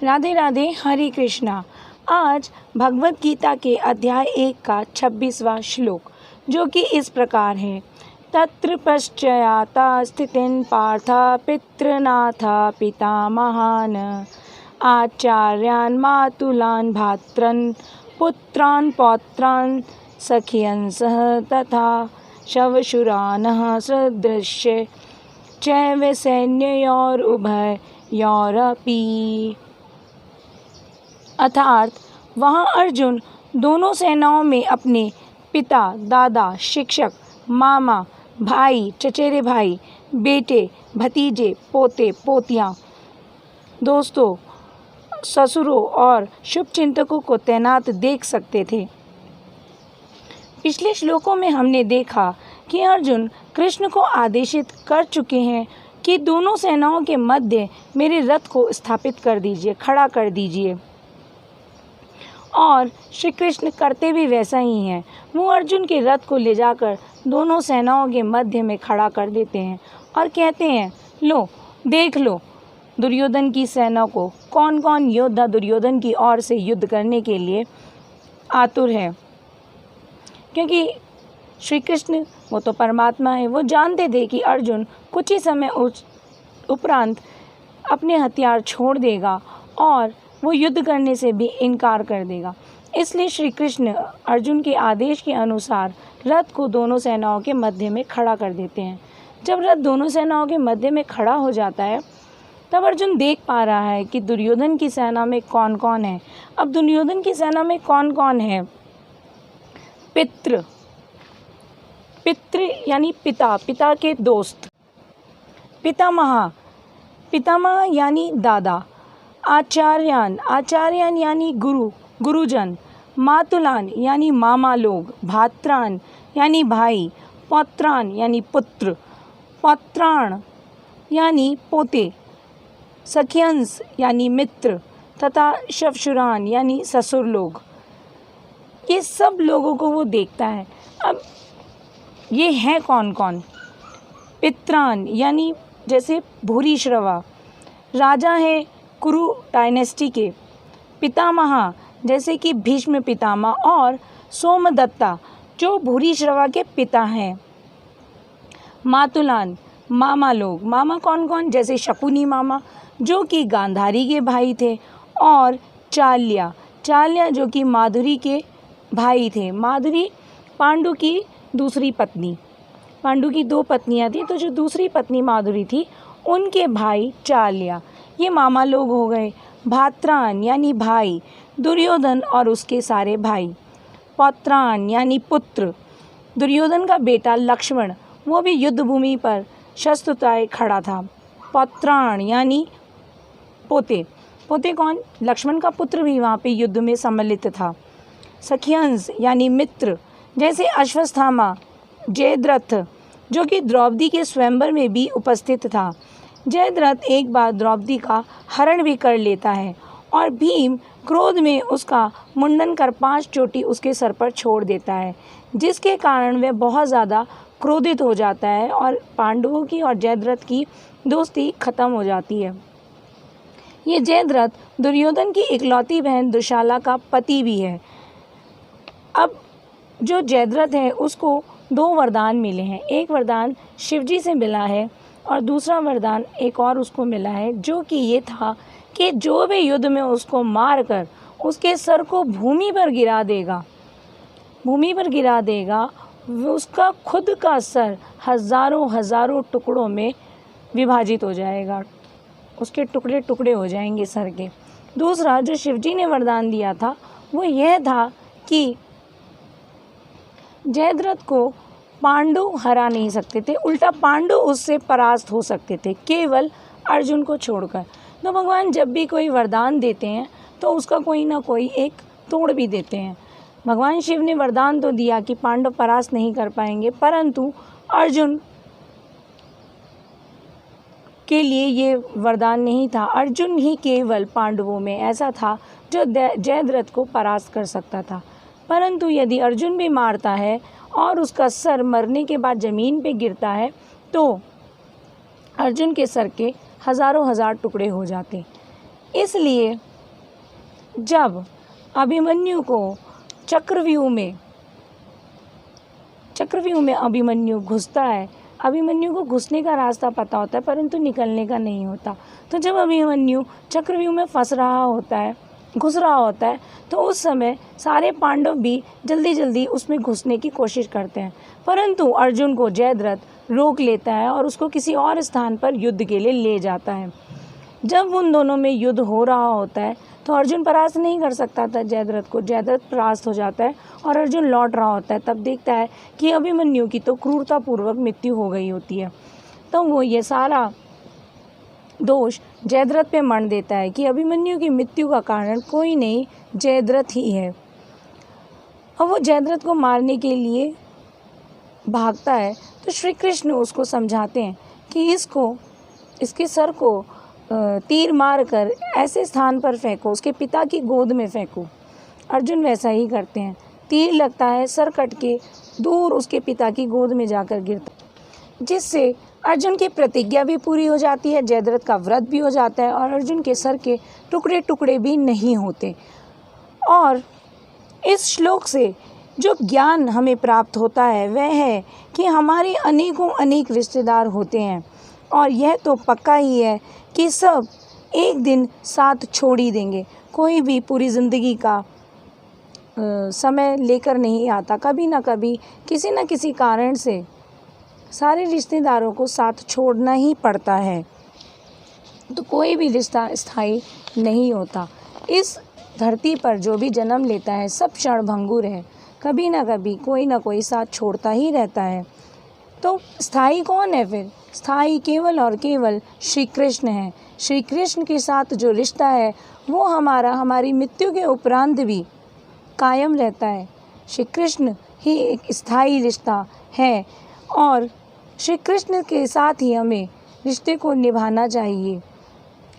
राधे राधे, हरे कृष्णा। आज भगवत गीता के अध्याय 1 का 26वां श्लोक, जो कि इस प्रकार है। तत्र पश्चाता स्थितिन पार्थ पितृनाथ पितामहान् आचार्यान् मातुलान् भ्रातॄन् पुत्रान् पौत्रान् सखियन् सह तथा शवशुरानः सदृश्य चैव सैन्ययोरुभयोरपि। अर्थात वहाँ अर्जुन दोनों सेनाओं में अपने पिता, दादा, शिक्षक, मामा, भाई, चचेरे भाई, बेटे, भतीजे, पोते, पोतियाँ, दोस्तों, ससुरों और शुभचिंतकों को तैनात देख सकते थे। पिछले श्लोकों में हमने देखा कि अर्जुन कृष्ण को आदेशित कर चुके हैं कि दोनों सेनाओं के मध्य मेरे रथ को स्थापित कर दीजिए, खड़ा कर दीजिए। और श्री कृष्ण करते भी वैसा ही हैं। वो अर्जुन के रथ को ले जाकर दोनों सेनाओं के मध्य में खड़ा कर देते हैं और कहते हैं, लो देख लो दुर्योधन की सेना को, कौन कौन योद्धा दुर्योधन की ओर से युद्ध करने के लिए आतुर है। क्योंकि श्री कृष्ण वो तो परमात्मा है, वो जानते थे कि अर्जुन कुछ ही समय उपरांत अपने हथियार छोड़ देगा और वो युद्ध करने से भी इनकार कर देगा। इसलिए श्री कृष्ण अर्जुन के आदेश के अनुसार रथ को दोनों सेनाओं के मध्य में खड़ा कर देते हैं। जब रथ दोनों सेनाओं के मध्य में खड़ा हो जाता है, तब अर्जुन देख पा रहा है कि दुर्योधन की सेना में कौन कौन है। अब दुर्योधन की सेना में कौन कौन है? पितृ यानी पिता, पिता के दोस्त। पितामह यानी दादा। आचार्यान यानी गुरुजन। मातुलान यानी मामा लोग। भ्रातॄन् यानी भाई। पौत्रान यानी पुत्र। पौत्राण यानी पोते। सखियंस यानी मित्र तथा शवशुरान यानी ससुर लोग। ये सब लोगों को वो देखता है। अब ये हैं कौन कौन? पित्रान यानी जैसे भूरिश्रवा, राजा है कुरु डायनेस्टी के। पितामह जैसे कि भीष्म पितामह और सोमदत्ता जो भूरिश्रवा के पिता हैं। मातुलान मामा लोग। मामा कौन कौन? जैसे शकुनी मामा जो कि गांधारी के भाई थे, और चाल्या जो कि माधुरी के भाई थे। माधुरी पांडु की दूसरी पत्नी। पांडु की 2 पत्नियां थी, तो जो दूसरी पत्नी माधुरी थी उनके भाई चाल्या, ये मामा लोग हो गए। भ्रातॄन् यानी भाई, दुर्योधन और उसके सारे भाई। पौत्रान यानी पुत्र, दुर्योधन का बेटा लक्ष्मण, वो भी युद्ध भूमि पर शस्त्र उठाए खड़ा था। पौत्रान यानी पोते। पोते कौन? लक्ष्मण का पुत्र भी वहाँ पे युद्ध में सम्मिलित था। सखियंस यानी मित्र, जैसे अश्वत्थामा, जयद्रथ जो कि द्रौपदी के स्वयंवर में भी उपस्थित था। जयद्रथ एक बार द्रौपदी का हरण भी कर लेता है और भीम क्रोध में उसका मुंडन कर 5 चोटी उसके सर पर छोड़ देता है, जिसके कारण वह बहुत ज़्यादा क्रोधित हो जाता है और पांडवों की और जयद्रथ की दोस्ती खत्म हो जाती है। ये जयद्रथ दुर्योधन की इकलौती बहन दुशाला का पति भी है। अब जो जयद्रथ है उसको 2 वरदान मिले हैं। एक वरदान शिवजी से मिला है और दूसरा वरदान एक और उसको मिला है, जो कि ये था कि जो भी युद्ध में उसको मार कर उसके सर को भूमि पर गिरा देगा, उसका खुद का सर हजारों टुकड़ों में विभाजित हो जाएगा, उसके टुकड़े टुकड़े हो जाएंगे सर के। दूसरा जो शिवजी ने वरदान दिया था वो यह था कि जयद्रथ को पांडु हरा नहीं सकते थे, उल्टा पांडु उससे परास्त हो सकते थे, केवल अर्जुन को छोड़कर। तो भगवान जब भी कोई वरदान देते हैं तो उसका कोई ना कोई एक तोड़ भी देते हैं। भगवान शिव ने वरदान तो दिया कि पांडव परास्त नहीं कर पाएंगे, परंतु अर्जुन के लिए ये वरदान नहीं था। अर्जुन ही केवल पांडवों में ऐसा था जो जयद्रथ को परास्त कर सकता था। परंतु यदि अर्जुन भी मारता है और उसका सर मरने के बाद ज़मीन पे गिरता है तो अर्जुन के सर के हज़ारों टुकड़े हो जाते। इसलिए जब अभिमन्यु को चक्रव्यूह में अभिमन्यु घुसता है, अभिमन्यु को घुसने का रास्ता पता होता है परंतु निकलने का नहीं होता। तो जब अभिमन्यु चक्रव्यूह में घुस रहा होता है, तो उस समय सारे पांडव भी जल्दी जल्दी उसमें घुसने की कोशिश करते हैं, परंतु अर्जुन को जयद्रथ रोक लेता है और उसको किसी और स्थान पर युद्ध के लिए ले जाता है। जब उन दोनों में युद्ध हो रहा होता है तो अर्जुन परास्त नहीं कर सकता था जयद्रथ को, जयद्रथ परास्त हो जाता है और अर्जुन लौट रहा होता है। तब देखता है कि अभिमन्यु की तो क्रूरतापूर्वक मृत्यु हो गई होती है। तो वो ये सारा दोष जयद्रथ पे मढ़ देता है कि अभिमन्यु की मृत्यु का कारण कोई नहीं, जयद्रथ ही है। और वो जयद्रथ को मारने के लिए भागता है तो श्री कृष्ण उसको समझाते हैं कि इसके सर को तीर मार कर ऐसे स्थान पर फेंको, उसके पिता की गोद में फेंको। अर्जुन वैसा ही करते हैं, तीर लगता है, सर कट के दूर उसके पिता की गोद में जाकर गिरता, जिससे अर्जुन की प्रतिज्ञा भी पूरी हो जाती है, जयद्रथ का व्रत भी हो जाता है और अर्जुन के सर के टुकड़े टुकड़े भी नहीं होते। और इस श्लोक से जो ज्ञान हमें प्राप्त होता है वह है कि हमारे अनेकों अनेक रिश्तेदार होते हैं और यह तो पक्का ही है कि सब एक दिन साथ छोड़ ही देंगे। कोई भी पूरी ज़िंदगी का समय लेकर नहीं आता, कभी ना कभी किसी न किसी कारण से सारे रिश्तेदारों को साथ छोड़ना ही पड़ता है। तो कोई भी रिश्ता स्थायी नहीं होता। इस धरती पर जो भी जन्म लेता है सब क्षणभंगुर है, कभी ना कभी कोई ना कोई साथ छोड़ता ही रहता है। तो स्थायी कौन है फिर? स्थायी केवल और केवल श्री कृष्ण है। श्री कृष्ण के साथ जो रिश्ता है वो हमारी मृत्यु के उपरांत भी कायम रहता है। श्री कृष्ण ही एक स्थायी रिश्ता है और श्री कृष्ण के साथ ही हमें रिश्ते को निभाना चाहिए।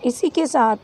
इसी के साथ